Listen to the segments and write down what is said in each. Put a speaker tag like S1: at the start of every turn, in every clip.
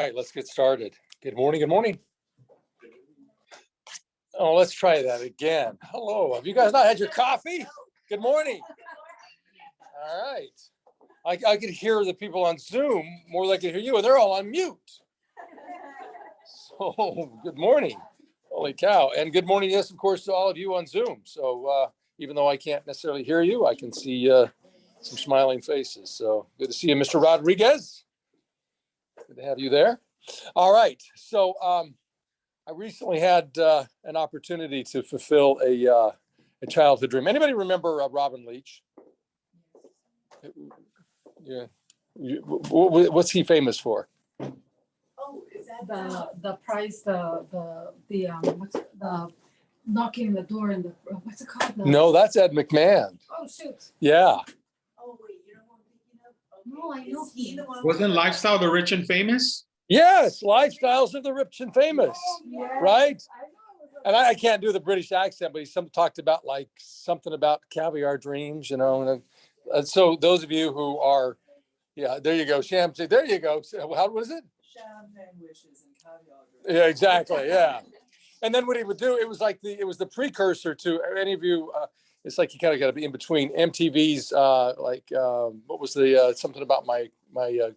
S1: right, let's get started. Good morning. Good morning. Oh, let's try that again. Hello. Have you guys not had your coffee? Good morning. All right. I could hear the people on Zoom more than I could hear you, and they're all on mute. So, good morning. Holy cow. And good morning, yes, of course, to all of you on Zoom. So, even though I can't necessarily hear you, I can see some smiling faces. So, good to see you, Mr. Rodriguez. Good to have you there. All right. So, I recently had an opportunity to fulfill a childhood dream. Anybody remember Robin Leach? Yeah. What's he famous for?
S2: Oh, is that the prize, what's the knocking the door and the what's it called?
S1: No, that's Ed McMahon.
S2: Oh shoot.
S1: Yeah.
S2: Oh wait, you know what I'm thinking of? Okay. No, I know. Is he the one
S3: Wasn't Lifestyle the Rich and Famous?
S1: Yes, Lifestyles of the Rich and Famous.
S2: Oh, yes.
S1: Right?
S2: I know.
S1: And I can't do the British accent, but he talked about like something about caviar dreams, you know. And so those of you who are, yeah, there you go, Champagne. There you go. How was it?
S2: Champagne wishes and caviar dreams.
S1: Yeah, exactly. Yeah. And then what he would do, it was the precursor to any of you. It's like you kind of got to be in between MTV's, what was the something about my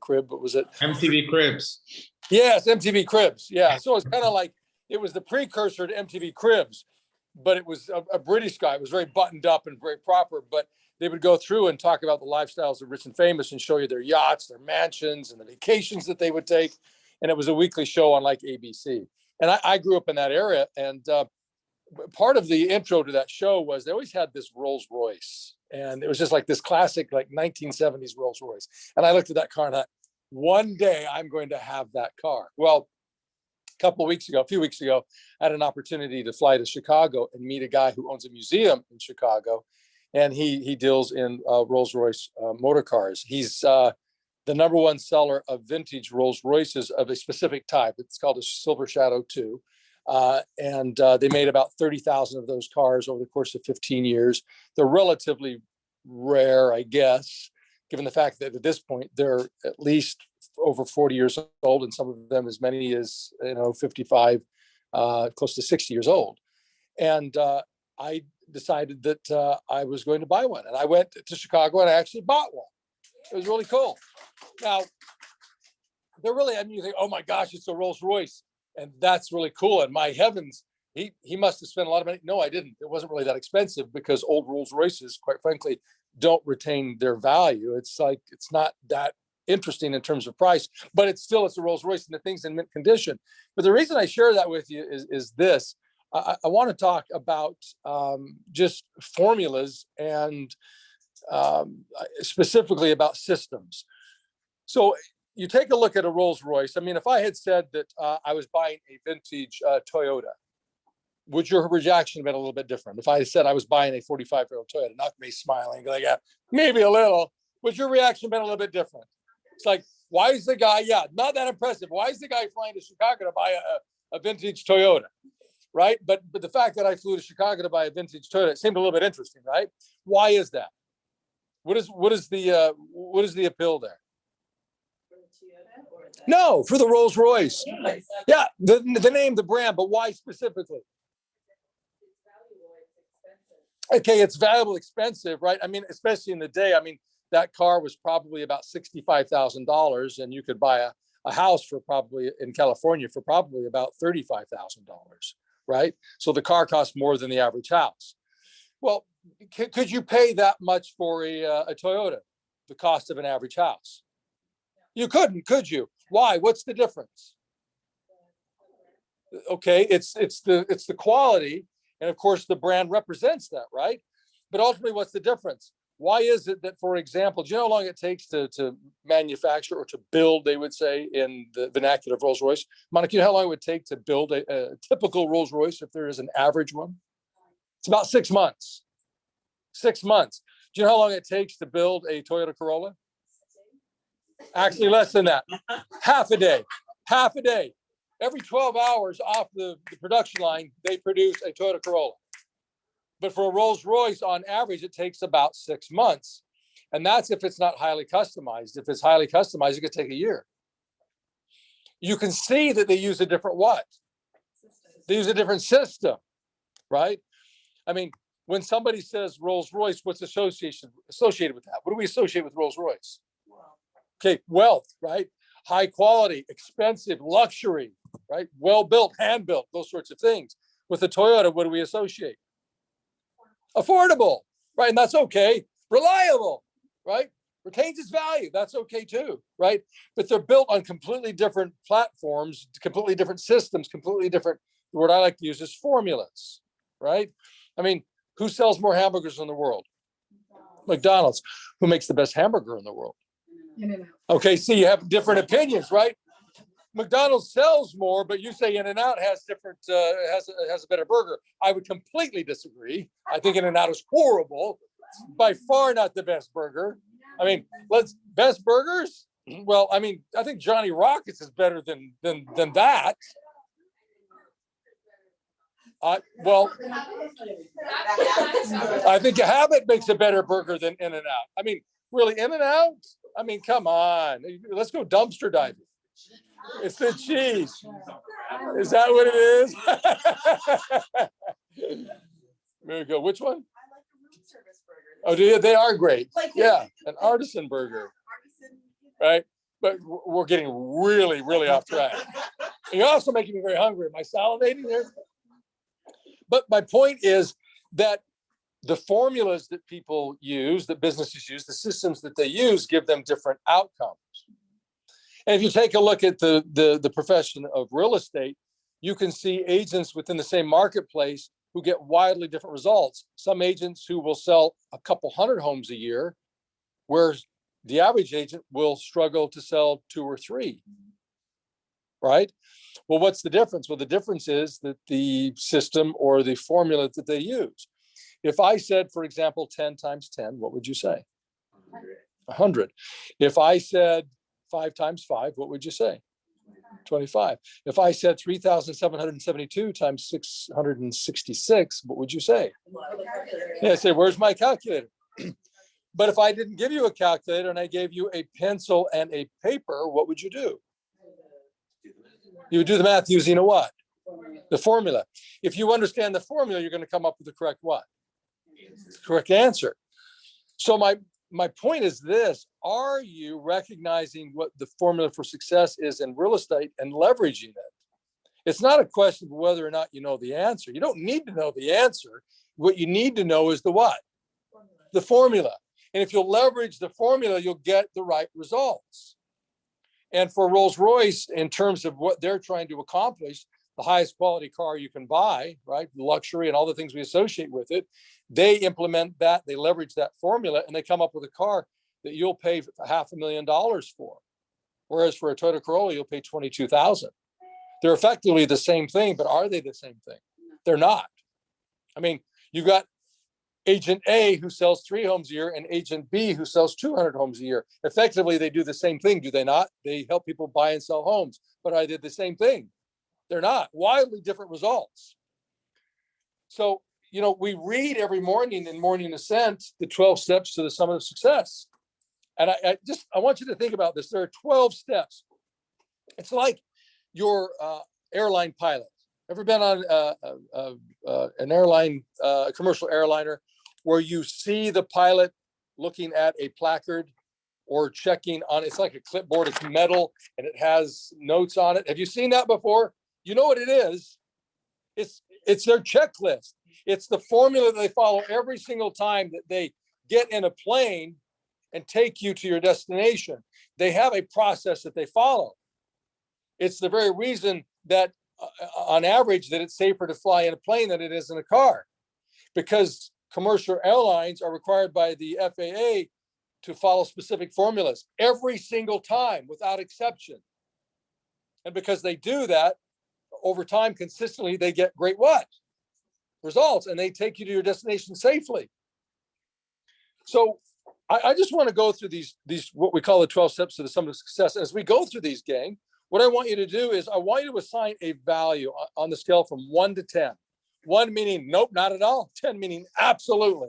S1: crib? What was it?
S3: MTV Cribs.
S1: Yes, MTV Cribs. Yeah. So it's kind of like it was the precursor to MTV Cribs, but it was a British guy. It was very buttoned up and very proper. But they would go through and talk about the lifestyles of rich and famous and show you their yachts, their mansions, and the vacations that they would take. And it was a weekly show on like ABC. And I grew up in that area. And part of the intro to that show was they always had this Rolls-Royce. And it was just like this classic, like 1970s Rolls-Royce. And I looked at that car and I thought, one day I'm going to have that car. Well, a few weeks ago, I had an opportunity to fly to Chicago and meet a guy who owns a museum in Chicago. And he deals in Rolls-Royce motor cars. He's the number one seller of vintage Rolls-Royces of a specific type. It's called a Silver Shadow 2. And they made about 30,000 of those cars over the course of 15 years. They're relatively rare, I guess, given the fact that at this point, they're at least over 40 years old, and some of them as many as 55, close to 60 years old. And I decided that I was going to buy one. And I went to Chicago and I actually bought one. It was really cool. Now, you think, oh my gosh, it's a Rolls-Royce. And that's really cool. And my heavens, he must have spent a lot of money. No, I didn't. It wasn't really that expensive because old Rolls-Royces, quite frankly, don't retain their value. It's not that interesting in terms of price, but it's a Rolls-Royce and the thing's in mint condition. But the reason I share that with you is this. I want to talk about just formulas and specifically about systems. So you take a look at a Rolls-Royce. I mean, if I had said that I was buying a vintage Toyota, would your reaction have been a little bit different? If I had said I was buying a 45-year-old Toyota, not me smiling, like, yeah, maybe a little, would your reaction been a little bit different? It's like, why is the guy, not that impressive. Why is the guy flying to Chicago to buy a vintage Toyota, right? But the fact that I flew to Chicago to buy a vintage Toyota, it seemed a little bit interesting, right? Why is that? What is the appeal there? No, for the Rolls-Royce. Yeah, the name, the brand, but why specifically? Okay, it's valuable, expensive, right? I mean, especially in the day. I mean, that car was probably about $65,000, and you could buy a house in California for probably about $35,000, right? So the car costs more than the average house. Well, could you pay that much for a Toyota, the cost of an average house? You couldn't, could you? Why? What's the difference? Okay, it's the quality, and of course the brand represents that, right? But ultimately, what's the difference? Why is it that, for example, do you know how long it takes to manufacture or to build, they would say in the vernacular of Rolls-Royce? Monica, you know how long it would take to build a typical Rolls-Royce if there is an average one? It's about 6 months. 6 months. Do you know how long it takes to build a Toyota Corolla? Actually, less than that. Half a day. Every 12 hours off the production line, they produce a Toyota Corolla. But for a Rolls-Royce, on average, it takes about 6 months. And that's if it's not highly customized. If it's highly customized, it could take a year. you can see that they use a different what? They use a different system, right? I mean, when somebody says Rolls-Royce, what's associated with that? What do we associate with Rolls-Royce? Okay, wealth, right? High quality, expensive, luxury, right? Well-built, hand-built, those sorts of things. With the Toyota, what do we associate? Affordable, right? And that's okay. Reliable, right? Retains its value. That's okay too, right? But they're built on completely different platforms, completely different systems, completely different, the word I like to use is formulas, right? I mean, who sells more hamburgers in the world? McDonald's. Who makes the best hamburger in the world? Okay, see, you have different opinions, right? McDonald's sells more, but you say In-N-Out has different, has a better burger. I would completely disagree. I think In-N-Out is horrible. It's by far not the best burger. I mean, best burgers? Well, I mean, I think Johnny Rockets is better than that. Well, I think a Habit makes a better burger than In-N-Out. I mean, really, In-N-Out? I mean, come on. Let's go dumpster diving. It's the cheese. Is that what it is? There you go. Which one? Oh, they are great. Yeah, an artisan burger. Right? But we're getting really, really off track. You're also making me very hungry. Am I salivating there? But my point is that the formulas that people use, that businesses use, the systems that they use give them different outcomes. And if you take a look at the profession of real estate, you can see agents within the same marketplace who get wildly different results. Some agents who will sell a couple hundred homes a year, whereas the average agent will struggle to sell 2 or 3, right? Well, what's the difference? Well, the difference is that the system or the formula that they use. If I said, for example, 10 times 10, what would you say? 100. If I said 5 times 5, what would you say? 25. If I said 3,772 times 666, what would you say? Yeah, say, where's my calculator? But if I didn't give you a calculator and I gave you a pencil and a paper, what would you do? You would do the math using a what? The formula. If you understand the formula, you're going to come up with the correct what? Correct answer. So my point is this: are you recognizing what the formula for success is in real estate and leveraging it? It's not a question of whether or not you know the answer. You don't need to know the answer. What you need to know is the what? The formula. And if you'll leverage the formula, you'll get the right results. And for Rolls-Royce, in terms of what they're trying to accomplish, the highest quality car you can buy, right? Luxury and all the things we associate with it. They implement that, they leverage that formula, and they come up with a car that you'll pay $500,000 for. Whereas for a Toyota Corolla, you'll pay $22,000. They're effectively the same thing, but are they the same thing? They're not. I mean, you got Agent A who sells 3 homes a year and Agent B who sells 200 homes a year. Effectively, they do the same thing, do they not? They help people buy and sell homes, but are they the same thing? They're not. Wildly different results. So, you know, we read every morning in Morning Ascent, the 12 steps to the summit of success. And I want you to think about this. There are 12 steps. It's like your airline pilot. Ever been on an airline, a commercial airliner, where you see the pilot looking at a placard or checking on, it's like a clipboard, it's metal and it has notes on it. Have you seen that before? You know what it is? It's their checklist. It's the formula that they follow every single time that they get in a plane and take you to your destination. They have a process that they follow. It's the very reason that on average that it's safer to fly in a plane than it is in a car, because commercial airlines are required by the FAA to follow specific formulas every single time without exception. And because they do that over time consistently, they get great what? Results, and they take you to your destination safely. So I just want to go through these what we call the 12 steps to the summit of success. And as we go through these, gang, what I want you to do is I want you to assign a value on the scale from 1 to 10. 1 meaning nope, not at all. 10 meaning absolutely.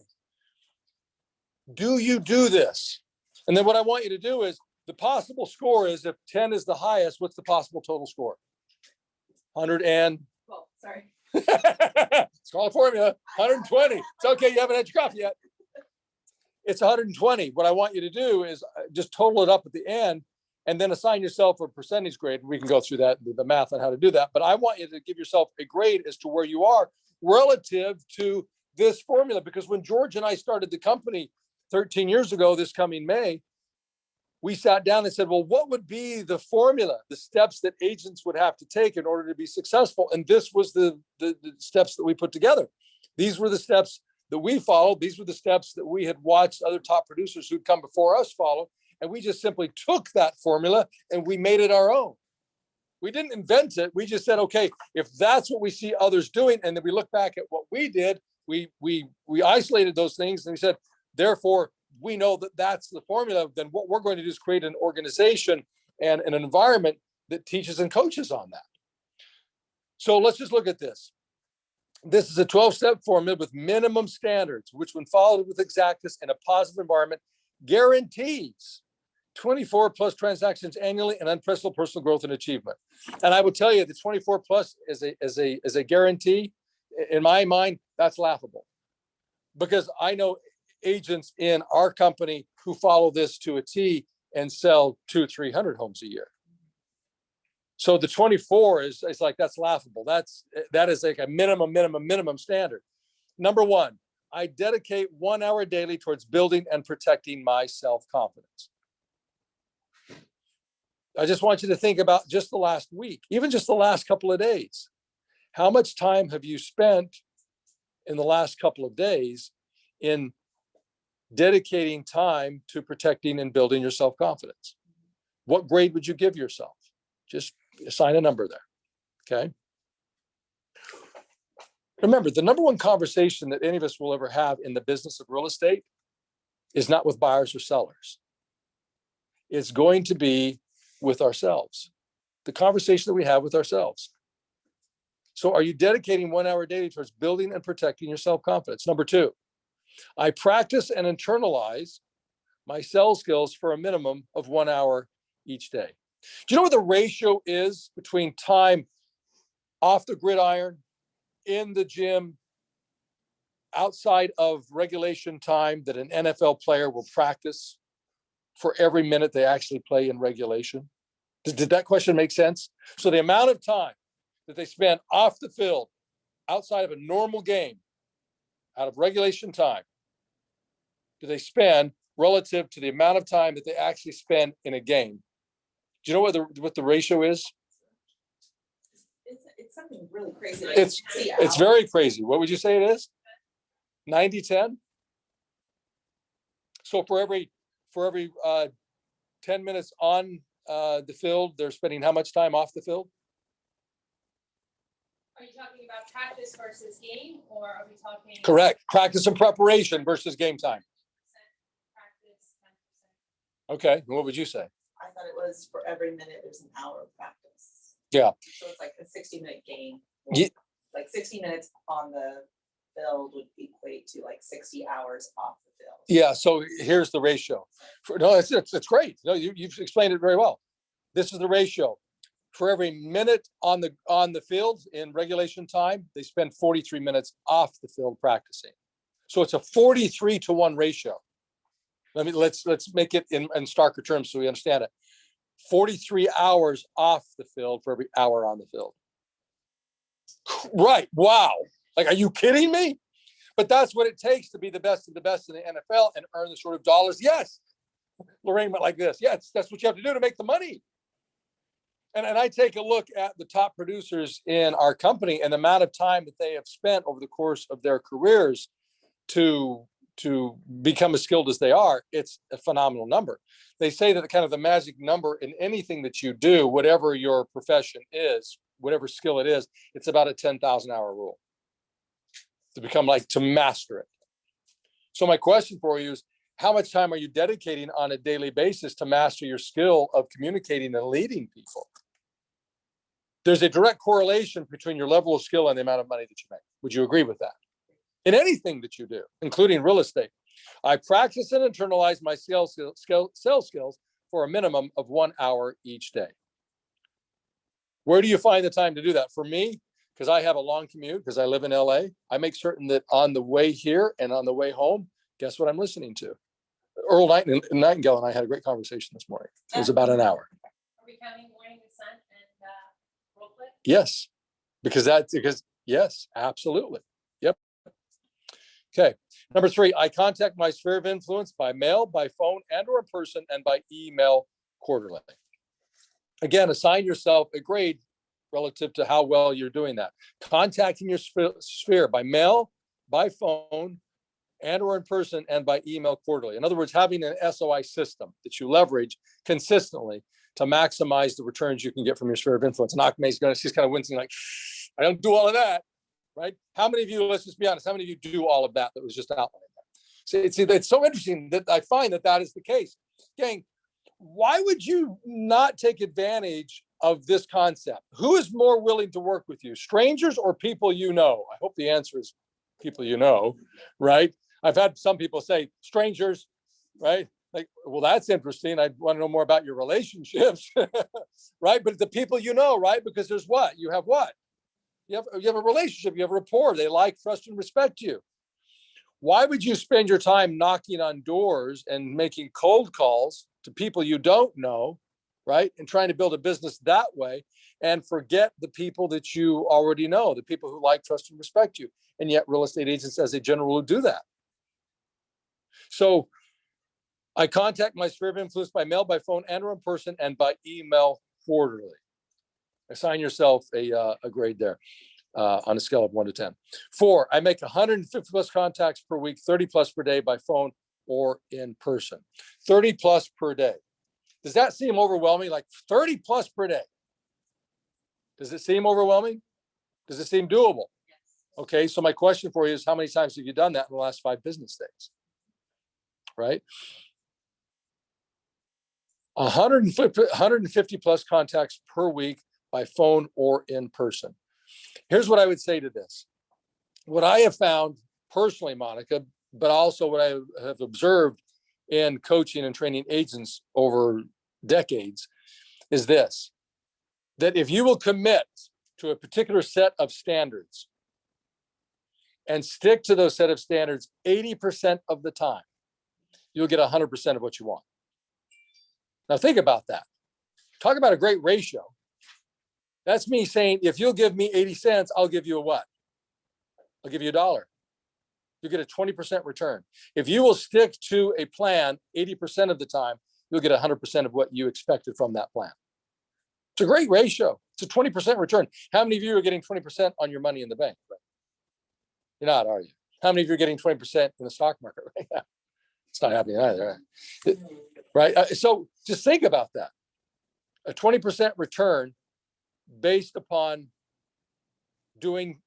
S1: Do you do this? And then what I want you to do is the possible score is, if 10 is the highest, what's the possible total score? 100 and
S4: Well, sorry.
S1: it's called a formula. 120. It's okay. You haven't had your coffee yet. It's 120. What I want you to do is just total it up at the end and then assign yourself a percentage grade. We can go through that, the math on how to do that. But I want you to give yourself a grade as to where you are relative to this formula. Because when George and I started the company 13 years ago, this coming May, we sat down and said, well, what would be the formula, the steps that agents would have to take in order to be successful? And this was the steps that we put together. These were the steps that we followed. These were the steps that we had watched other top producers who'd come before us follow. And we just simply took that formula and we made it our own. We didn't invent it. We just said, okay, if that's what we see others doing, and then we look back at what we did, we isolated those things and we said, therefore, we know that that's the formula. Then what we're going to do is create an organization and an environment that teaches and coaches on that. So let's just look at this. This is a 12-step formula with minimum standards, which when followed with exactness in a positive environment, guarantees 24 plus transactions annually and unprecedented personal growth and achievement. And I would tell you the 24 plus is a guarantee. In my mind, that's laughable, because I know agents in our company who follow this to a T and sell 200-300 homes a year. So the 24 is like, that's laughable. That is like a minimum standard. Number one, I dedicate 1 hour daily towards building and protecting my self-confidence. I just want you to think about just the last week, even just the last couple of days. How much time have you spent in the last couple of days in dedicating time to protecting and building your self-confidence? What grade would you give yourself? Just assign a number there, okay? Remember, the number one conversation that any of us will ever have in the business of real estate is not with buyers or sellers. It's going to be with ourselves, the conversation that we have with ourselves. So are you dedicating 1 hour daily towards building and protecting your self-confidence? Number two, I practice and internalize my sales skills for a minimum of 1 hour each day. Do you know what the ratio is between time off the gridiron, in the gym, outside of regulation time that an NFL player will practice for every minute they actually play in regulation? Did that question make sense? So the amount of time that they spend off the field outside of a normal game, out of regulation time, do they spend relative to the amount of time that they actually spend in a game? Do you know what the ratio is?
S4: It's something really crazy. Like
S1: It's very crazy. What would you say it is? 90-10? So for every 10 minutes on the field, they're spending how much time off the field?
S5: Are you talking about practice versus game, or are we talking?
S1: Correct. Practice and preparation versus game time.
S5: Practice, 10%.
S1: Okay. And what would you say?
S4: I thought it was for every minute there's an hour of practice.
S1: Yeah.
S4: So it's like a 60-minute game.
S1: Yeah.
S4: Like 60 minutes on the field would equate to like 60 hours off the field.
S1: Yeah. So here's the ratio. No, it's great. No, you've explained it very well. This is the ratio. For every minute on the field in regulation time, they spend 43 minutes off the field practicing. So it's a 43-to-1 ratio. Let's make it in starker terms so we understand it. 43 hours off the field for every hour on the field. Right. Wow. Like, are you kidding me? But that's what it takes to be the best of the best in the NFL and earn the sort of dollars. Yes. Lorraine went like this. Yes, that's what you have to do to make the money. And I take a look at the top producers in our company and the amount of time that they have spent over the course of their careers to become as skilled as they are. It's a phenomenal number. They say that kind of the magic number in anything that you do, whatever your profession is, whatever skill it is, it's about a 10,000 hour rule to master it. So my question for you is, how much time are you dedicating on a daily basis to master your skill of communicating and leading people? There's a direct correlation between your level of skill and the amount of money that you make. Would you agree with that? In anything that you do, including real estate. I practice and internalize my sales skills for a minimum of 1 hour each day. Where do you find the time to do that? For me, because I have a long commute, because I live in LA, I make certain that on the way here and on the way home, guess what I'm listening to? Earl Nightingale and I had a great conversation this morning. It was about an hour.
S5: Are we counting morning Ascent and Rolls-Royce?
S1: Yes, because yes, absolutely. Yep. Okay. Number 3, I contact my sphere of influence by mail, by phone, and or in person, and by email quarterly. Again, assign yourself a grade relative to how well you're doing that. Contacting your sphere by mail, by phone, and or in person, and by email quarterly. In other words, having an SOI system that you leverage consistently to maximize the returns you can get from your sphere of influence. And Akme's she's kind of wincing like, I don't do all of that, right? How many of you, let's just be honest, how many of you do all of that was just outlined there? See, it's so interesting that I find that is the case. Gang, why would you not take advantage of this concept? Who is more willing to work with you, strangers or people you know? I hope the answer is people you know, right? I've had some people say strangers, right? Like, well, that's interesting. I want to know more about your relationships, right? But the people you know, right? Because there's what? You have what? You have a relationship, you have a rapport. They like, trust, and respect you. Why would you spend your time knocking on doors and making cold calls to people you don't know, right? And trying to build a business that way and forget the people that you already know, the people who like, trust, and respect you. And yet real estate agents as a general rule do that. So I contact my sphere of influence by mail, by phone, and or in person, and by email quarterly. Assign yourself a grade there on a scale of 1 to 10. 4, I make 150 plus contacts per week, 30 plus per day by phone or in person. 30 plus per day. Does that seem overwhelming? Like 30 plus per day? Does it seem overwhelming? Does it seem doable?
S4: Yes.
S1: Okay, so my question for you is, how many times have you done that in the last 5 business days? Right? 150 plus contacts per week by phone or in person. Here's what I would say to this. What I have found personally, Monica, but also what I have observed in coaching and training agents over decades is this, that if you will commit to a particular set of standards and stick to those set of standards 80% of the time, you'll get 100% of what you want. Now think about that. Talk about a great ratio. That's me saying, if you'll give me 80 cents, I'll give you a what? I'll give you $1. You get a 20% return. If you will stick to a plan 80% of the time, you'll get 100% of what you expected from that plan. It's a great ratio. It's a 20% return. How many of you are getting 20% on your money in the bank? You're not, are you? How many of you are getting 20% in the stock market right now? It's not happening either, right? So just think about that. A 20% return based upon doing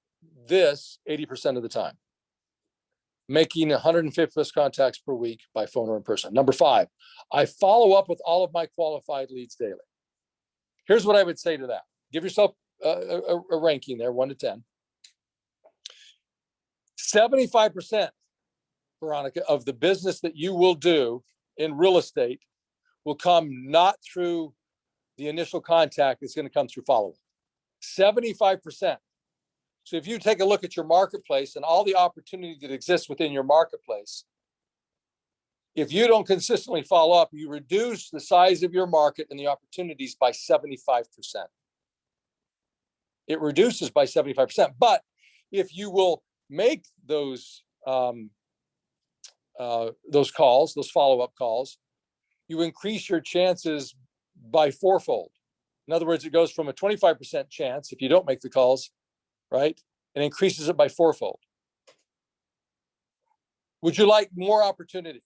S1: this 80% of the time. Making 150 plus contacts per week by phone or in person. Number 5, I follow up with all of my qualified leads daily. Here's what I would say to that. Give yourself a ranking there, 1 to 10. 75%, Veronica, of the business that you will do in real estate will come not through the initial contact, it's going to come through follow-up. 75%. So if you take a look at your marketplace and all the opportunity that exists within your marketplace, if you don't consistently follow up, you reduce the size of your market and the opportunities by 75%. It reduces by 75%. But if you will make those calls, those follow-up calls, you increase your chances by 4-fold. In other words, it goes from a 25% chance if you don't make the calls, right? And increases it by 4-fold. Would you like more opportunity?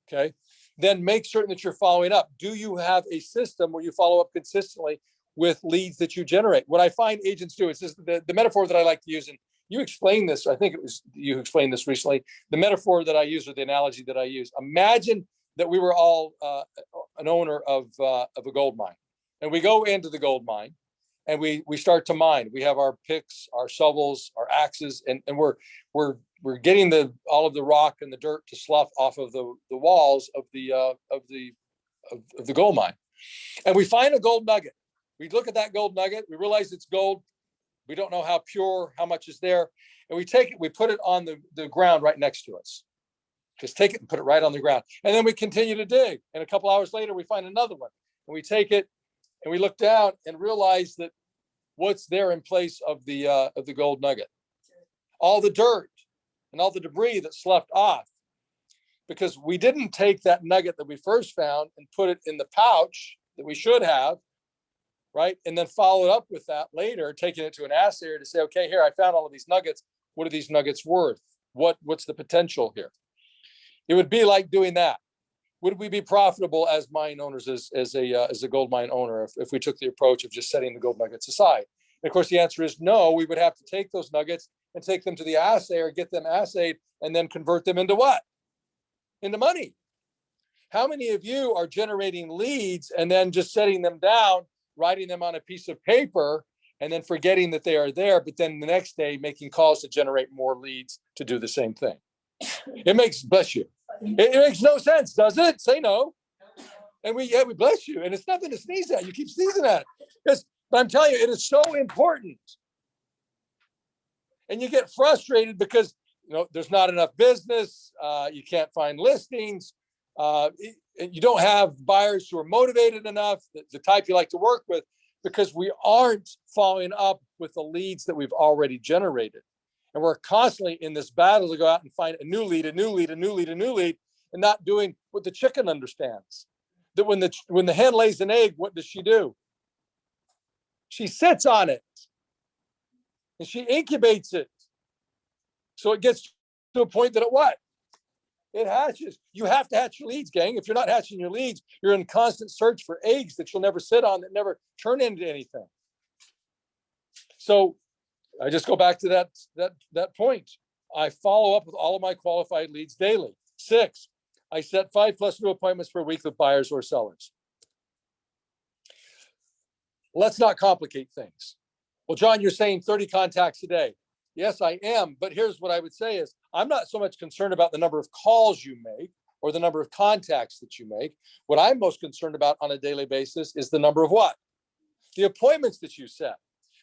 S1: Okay. Then make certain that you're following up. Do you have a system where you follow up consistently with leads that you generate? What I find agents do, it's just the metaphor that I like to use, and you explained this, I think it was you explained this recently, the metaphor that I use or the analogy that I use. Imagine that we were all an owner of a gold mine, and we go into the gold mine and we start to mine. We have our picks, our shovels, our axes, and we're getting all of the rock and the dirt to slough off of the walls of the of the gold mine. And we find a gold nugget. We look at that gold nugget, we realize it's gold. We don't know how pure, how much is there. And we take it, we put it on the ground right next to us. Just take it and put it right on the ground. And then we continue to dig. And a couple hours later, we find another one. And we take it and we look down and realize that what's there in place of the gold nugget? All the dirt and all the debris that's left off. Because we didn't take that nugget that we first found and put it in the pouch that we should have, right? And then follow it up with that later, taking it to an assayer to say, okay, here, I found all of these nuggets. What are these nuggets worth? What's the potential here? It would be like doing that. Would we be profitable as mine owners, as a gold mine owner, if we took the approach of just setting the gold nuggets aside? And of course, the answer is no. We would have to take those nuggets and take them to the assayer, get them assayed, and then convert them into what? Into money. How many of you are generating leads and then just setting them down, writing them on a piece of paper, and then forgetting that they are there, but then the next day making calls to generate more leads to do the same thing? It makes, bless you. It makes no sense, does it? Say no. And we bless you. And it's nothing to sneeze at. You keep sneezing at it. But I'm telling you, it is so important. And you get frustrated because there's not enough business. You can't find listings. You don't have buyers who are motivated enough, the type you like to work with, because we aren't following up with the leads that we've already generated. And we're constantly in this battle to go out and find a new lead, and not doing what the chicken understands. That when the hen lays an egg, what does she do? She sits on it and she incubates it. So it gets to a point that it hatches. You have to hatch your leads, gang. If you're not hatching your leads, you're in constant search for eggs that you'll never sit on, that never turn into anything. So I just go back to that point. I follow up with all of my qualified leads daily. 6, I set 5+ new appointments per week with buyers or sellers. Let's not complicate things. Well, John, you're saying 30 contacts a day. Yes, I am. But here's what I would say is I'm not so much concerned about the number of calls you make or the number of contacts that you make. What I'm most concerned about on a daily basis is the number of what? The appointments that you set.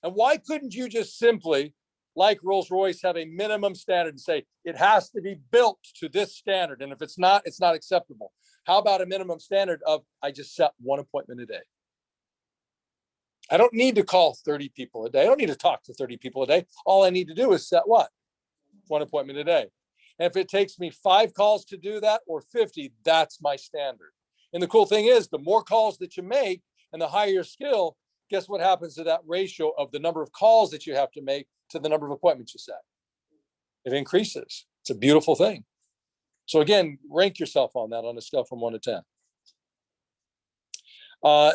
S1: And why couldn't you just simply, like Rolls-Royce, have a minimum standard and say it has to be built to this standard? And if it's not acceptable. How about a minimum standard of I just set 1 appointment a day? I don't need to call 30 people a day. I don't need to talk to 30 people a day. All I need to do is set what? 1 appointment a day. And if it takes me 5 calls to do that or 50, that's my standard. And the cool thing is the more calls that you make and the higher your skill, guess what happens to that ratio of the number of calls that you have to make to the number of appointments you set? It increases. It's a beautiful thing. So again, rank yourself on that on a scale from 1 to 10.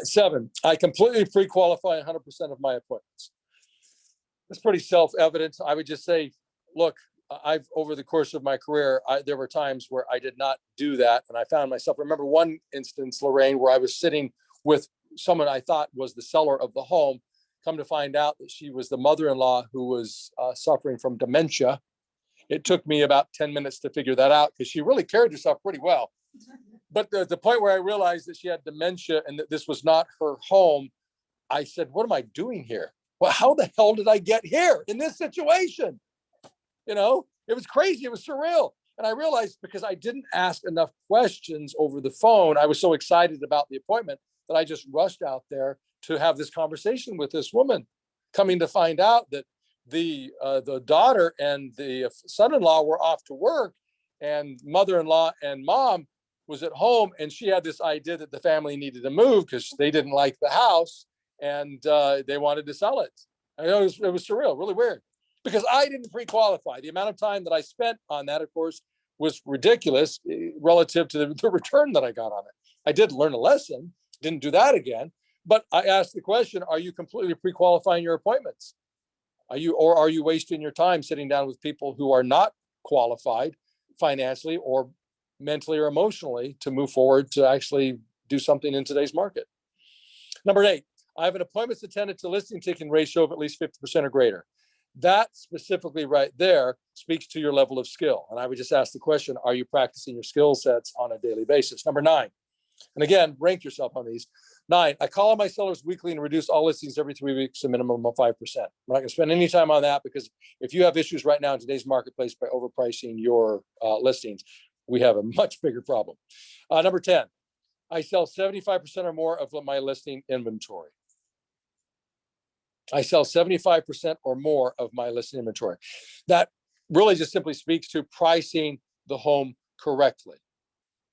S1: 7, I completely pre-qualify 100% of my appointments. It's pretty self-evident. I would just say, look, over the course of my career, there were times where I did not do that. And I found myself, remember one instance, Lorraine, where I was sitting with someone I thought was the seller of the home, come to find out that she was the mother-in-law who was suffering from dementia. It took me about 10 minutes to figure that out because she really carried herself pretty well. But the point where I realized that she had dementia and that this was not her home, I said, what am I doing here? Well, how the hell did I get here in this situation? It was crazy. It was surreal. And I realized because I didn't ask enough questions over the phone, I was so excited about the appointment that I just rushed out there to have this conversation with this woman, coming to find out that the daughter and the son-in-law were off to work and mother-in-law and mom was at home, and she had this idea that the family needed to move because they didn't like the house and they wanted to sell it. I know it was surreal, really weird, because I didn't pre-qualify. The amount of time that I spent on that, of course, was ridiculous relative to the return that I got on it. I did learn a lesson, didn't do that again, but I asked the question, are you completely pre-qualifying your appointments? Are you wasting your time sitting down with people who are not qualified financially or mentally or emotionally to move forward to actually do something in today's market? Number 8, I have an appointments attended to listing taking ratio of at least 50% or greater. That specifically right there speaks to your level of skill. And I would just ask the question, are you practicing your skill sets on a daily basis? Number 9, And again, rank yourself on these. 9, I call on my sellers weekly and reduce all listings every 3 weeks, a minimum of 5%. I'm not going to spend any time on that because if you have issues right now in today's marketplace by overpricing your listings, we have a much bigger problem. Number 10, I sell 75% or more of my listing inventory. I sell 75% or more of my listing inventory. That really just simply speaks to pricing the home correctly,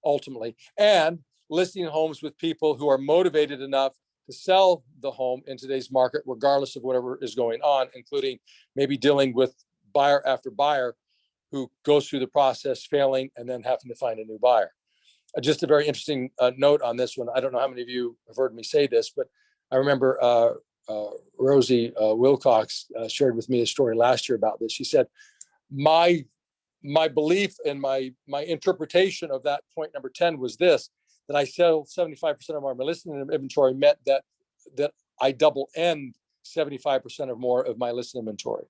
S1: ultimately, and listing homes with people who are motivated enough to sell the home in today's market, regardless of whatever is going on, including maybe dealing with buyer after buyer who goes through the process, failing, and then having to find a new buyer. Just a very interesting note on this one. I don't know how many of you have heard me say this, but I remember Rosie Wilcox shared with me a story last year about this. She said, my belief and my interpretation of that point number 10 was this, that I sell 75% of my listing inventory meant that I double end 75% or more of my listing inventory.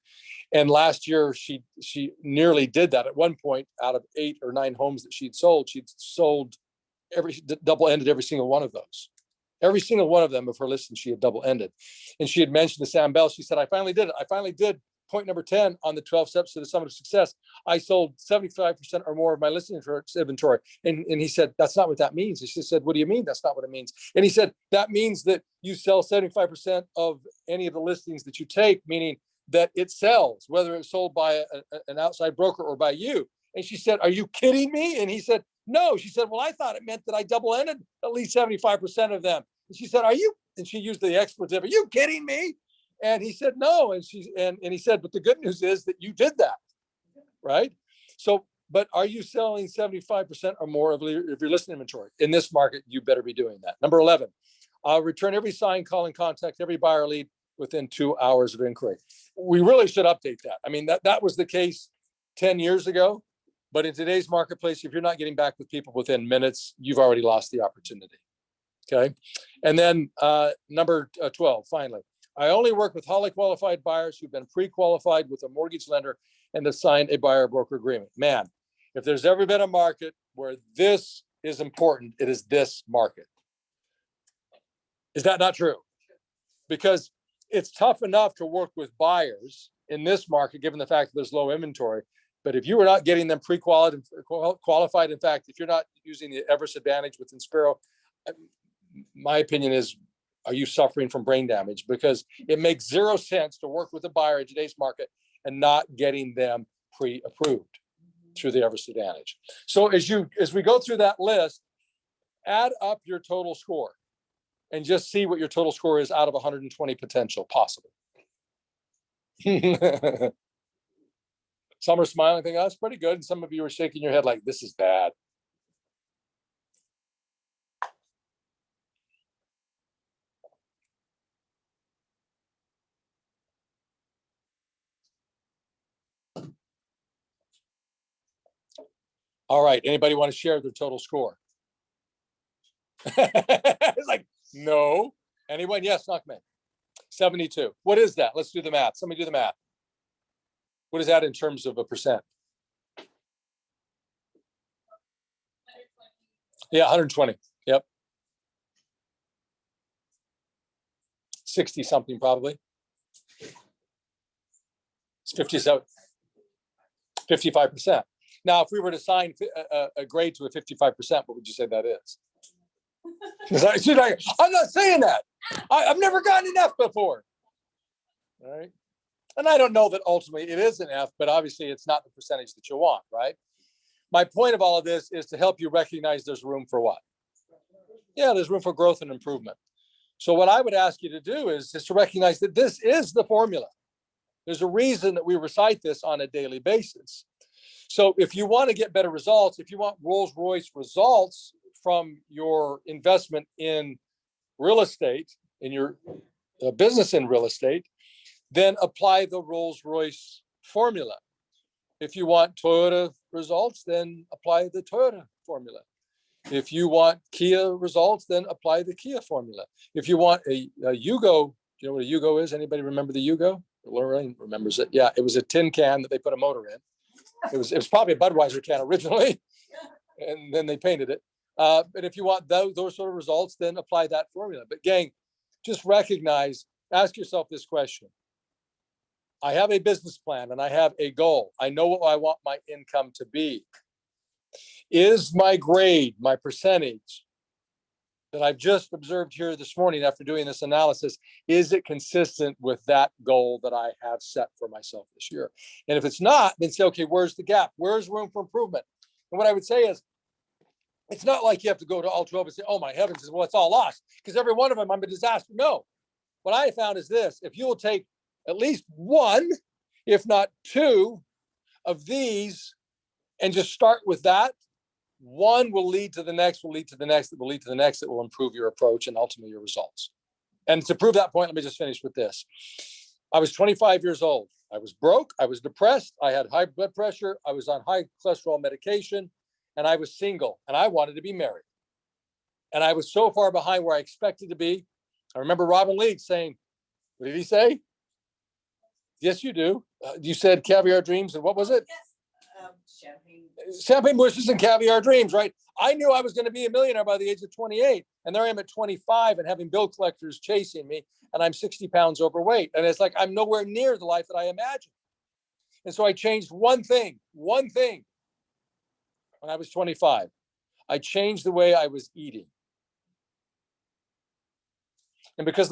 S1: And last year she nearly did that. At one point, out of 8 or 9 homes that she'd sold double ended every single one of those. Every single one of them of her listings she had double ended. And she had mentioned to Sam Bell, she said, I finally did it. I finally did point number 10 on the 12 steps to the summit of success. I sold 75% or more of my listing inventory. And he said, that's not what that means. And she said, what do you mean? That's not what it means. And he said, that means that you sell 75% of any of the listings that you take, meaning that it sells, whether it's sold by an outside broker or by you. And she said, are you kidding me? And he said, no. She said, well, I thought it meant that I double ended at least 75% of them. And she said, are you? And she used the expletive, are you kidding me? And he said, no. And he said, but the good news is that you did that, right? So, but are you selling 75% or more of your listing inventory? In this market, you better be doing that. Number 11, return every sign, call, and contact every buyer lead within 2 hours of inquiry. We really should update that. I mean, that was the case 10 years ago, but in today's marketplace, if you're not getting back with people within minutes, you've already lost the opportunity. Okay. And then number 12, finally, I only work with highly qualified buyers who've been pre-qualified with a mortgage lender and have signed a buyer broker agreement. Man, if there's ever been a market where this is important, it is this market. Is that not true? Because it's tough enough to work with buyers in this market, given the fact that there's low inventory. But if you are not getting them pre-qualified, in fact, if you're not using the Everest Advantage with Inspiro, my opinion is, are you suffering from brain damage? Because it makes zero sense to work with a buyer in today's market and not getting them pre-approved through the Everest Advantage. So as we go through that list, add up your total score and just see what your total score is out of 120 potential possible. Some are smiling, thinking, oh, that's pretty good. And some of you are shaking your head like, this is bad. All right, anybody want to share their total score? It's like, no. Anyone? Yes, Knockman. 72. What is that? Let's do the math. Somebody do the math. What is that in terms of a percent? Yeah, 120. Yep. 60 something probably. It's 57. 55%. Now, if we were to assign a grade to a 55%, what would you say that is? She's like, I'm not saying that. I've never gotten an F before. All right. And I don't know that ultimately it is an F, but obviously it's not the percentage that you want, right? My point of all of this is to help you recognize there's room for what? Yeah, there's room for growth and improvement. So what I would ask you to do is to recognize that this is the formula. There's a reason that we recite this on a daily basis. So if you want to get better results, if you want Rolls-Royce results from your investment in real estate, in your business in real estate, then apply the Rolls-Royce formula. If you want Toyota results, then apply the Toyota formula. If you want Kia results, then apply the Kia formula. If you want a Yugo, do you know what a Yugo is? Anybody remember the Yugo? Lorraine remembers it. Yeah, it was a tin can that they put a motor in. It was probably a Budweiser can originally, and then they painted it. But if you want those sort of results, then apply that formula. But gang, just recognize, ask yourself this question. I have a business plan and I have a goal. I know what I want my income to be. Is my grade, my percentage that I've just observed here this morning after doing this analysis, is it consistent with that goal that I have set for myself this year? And if it's not, then say, okay, where's the gap? Where's room for improvement? And what I would say is, it's not like you have to go to all 12 and say, oh my heavens, well, it's all lost, because every one of them, I'm a disaster. No, what I found is this: if you will take at least one, if not two of these, and just start with that, one will lead to the next, will lead to the next, that will lead to the next, that will improve your approach and ultimately your results. And to prove that point, let me just finish with this. I was 25 years old. I was broke. I was depressed. I had high blood pressure. I was on high cholesterol medication, and I was single, and I wanted to be married. And I was so far behind where I expected to be. I remember Robin Leeds saying, what did he say? Yes, you do. You said caviar dreams, and what was it?
S4: Yes, champagne.
S1: Champagne bushes and caviar dreams, right? I knew I was going to be a millionaire by the age of 28, and there I am at 25 and having bill collectors chasing me, and I'm 60 pounds overweight. And it's like, I'm nowhere near the life that I imagined. And so I changed one thing. When I was 25, I changed the way I was eating. And because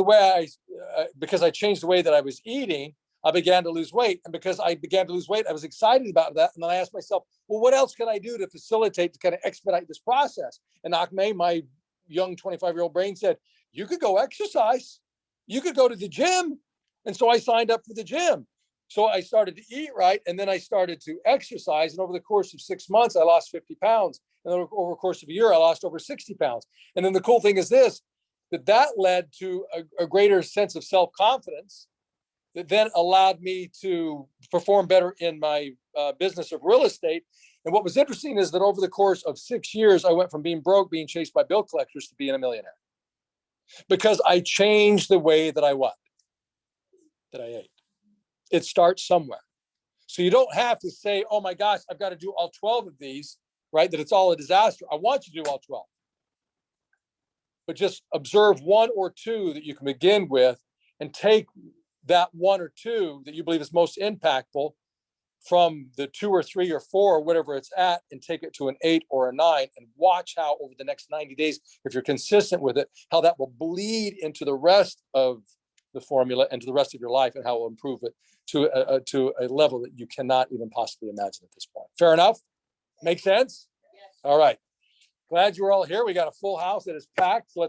S1: I changed the way that I was eating, I began to lose weight. And because I began to lose weight, I was excited about that. And then I asked myself, well, what else can I do to facilitate, to kind of expedite this process? And Ahmed, my young 25-year-old brain said, you could go exercise. You could go to the gym. And so I signed up for the gym. So I started to eat right. And then I started to exercise. And over the course of 6 months, I lost 50 pounds. And then over the course of a year, I lost over 60 pounds. And then the cool thing is this, that led to a greater sense of self-confidence that then allowed me to perform better in my business of real estate. And what was interesting is that over the course of 6 years, I went from being broke, being chased by bill collectors, to being a millionaire, because I changed the way that I ate. It starts somewhere. So you don't have to say, oh my gosh, I've got to do all 12 of these, right? That it's all a disaster. I want you to do all 12. But just observe one or two that you can begin with, and take that one or two that you believe is most impactful from the 2 or 3 or 4 or whatever it's at, and take it to an 8 or a 9, and watch how over the next 90 days, if you're consistent with it, how that will bleed into the rest of the formula and to the rest of your life, and how it will improve it to a level that you cannot even possibly imagine at this point. Fair enough? Make sense?
S4: Yes.
S1: All right. Glad you were all here. We got a full house that is packed. So let's